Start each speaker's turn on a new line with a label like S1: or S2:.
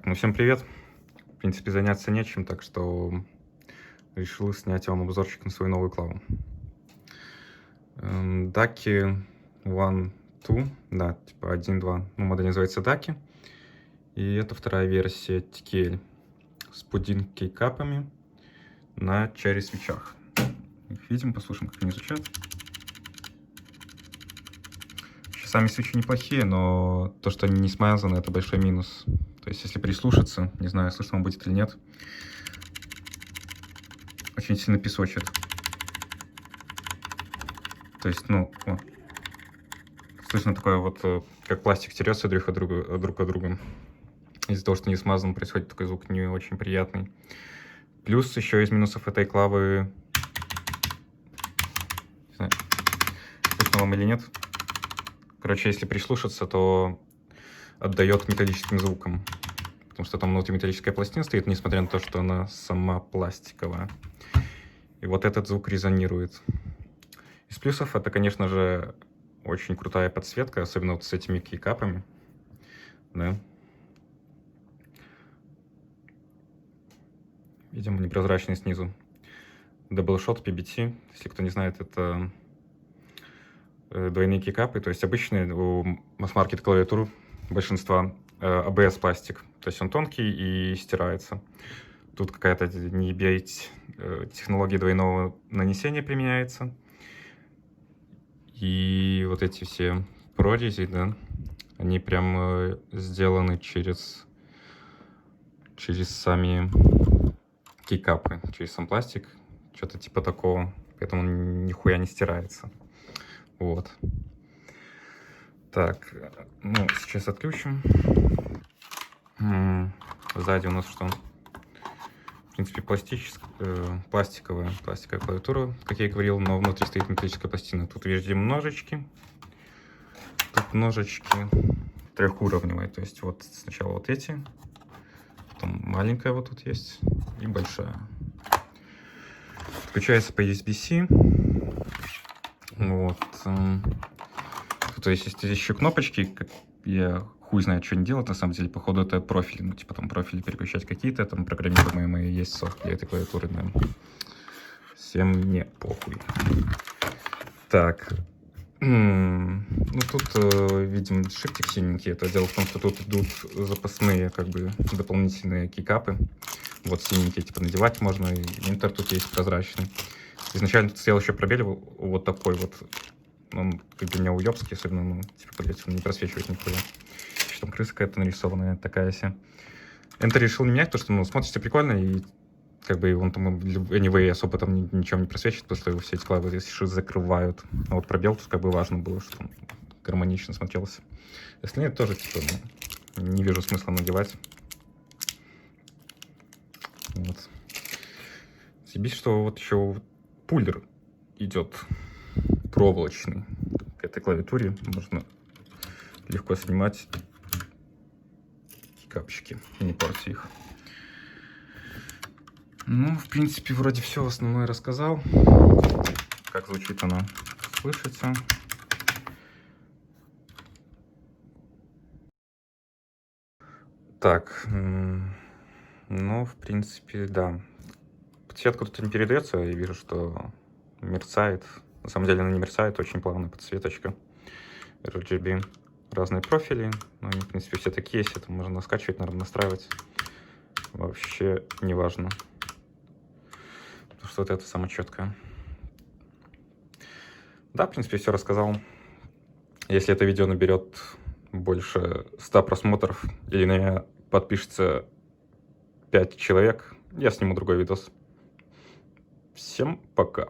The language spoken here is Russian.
S1: Ну, всем привет. В принципе, заняться нечем, так что решил снять вам обзорчик на свою новую клаву. Ducky One Two, да, типа 1.2. Ну, модель называется Ducky. И это вторая версия TKL с пудинг кейкапами на черри свечах. Их видим, послушаем, как они звучат. Сами свечи неплохие, но то, что они не смазаны, это большой минус. То есть, если прислушаться, не знаю, слышно вам будет или нет, очень сильно песочит. То есть, ну, слышно такое вот, как пластик терется друг от друга. Из-за того, что не смазан, происходит такой звук не очень приятный. Плюс еще из минусов этой клавы, не знаю, слышно вам или нет. Короче, если прислушаться, то отдает металлическим звуком. Потому что там внутри металлическая пластина стоит, несмотря на то, что она сама пластиковая. И вот этот звук резонирует. Из плюсов это, конечно же, очень крутая подсветка, особенно вот с этими кейкапами. Да. Видимо, непрозрачный снизу. Double Shot PBT, если кто не знает, это двойные кейкапы. То есть обычные у масс-маркет клавиатур большинства ABS пластик. То есть он тонкий и стирается. Тут какая-то не бейте технология двойного нанесения применяется. И вот эти все прорези, да, они прям сделаны через сами кейкапы, через сам пластик. Что-то типа такого. Поэтому он нихуя не стирается. Вот. Так, ну, сейчас отключим. Сзади у нас что? В принципе, пластиковая клавиатура, как я и говорил, но внутри стоит металлическая пластина. Тут видим ножички. Тут ножички трехуровневые. То есть вот сначала вот эти, потом маленькая вот тут есть и большая. Включается по USB-C. Вот. То есть есть еще кнопочки, как я хуй знает, что они делают, на самом деле, походу, это профили. Ну, типа, там профили переключать какие-то, там программируемые есть софт для этой клавиатуры, да. Всем не похуй. Так. Ну, тут, видим, шиптик синенький. Это дело в том, что тут идут запасные, как бы, дополнительные кейкапы. Вот синенькие, типа, надевать можно, и интер тут есть прозрачный. Изначально тут стоял еще пробел вот такой вот. Он как бы не уебский, особенно, ну, типа, подъезд, он не просвечивает нихуя. Еще там крыса какая-то нарисованная, такая вся. Enter решил не менять, потому что, ну, смотрится прикольно, и как бы он там, anyway, особо там ничем не просвечивает, потому что его все эти клавы, если что, закрывают. А вот пробел тут как бы важно было, что он гармонично смотрелся. Если нет, тоже, типа, ну, не вижу смысла надевать. Вот. Съебись, что вот еще пуллер идет проволочный к этой клавиатуре. Можно легко снимать капчики и не портить их. Ну, в принципе, вроде все основное рассказал. Как звучит она, слышится. Так, ну, в принципе, да. Подсветка тут не передается, я вижу, что мерцает. На самом деле она не мерцает, очень плавная подсветочка. RGB. Разные профили, но они, в принципе, все такие есть. Это можно скачивать, наверное, настраивать. Вообще не важно. Потому что вот это самое четкое. Да, в принципе, все рассказал. Если это видео наберет больше 100 просмотров или на меня подпишется 5 человек, я сниму другой видос. Всем пока.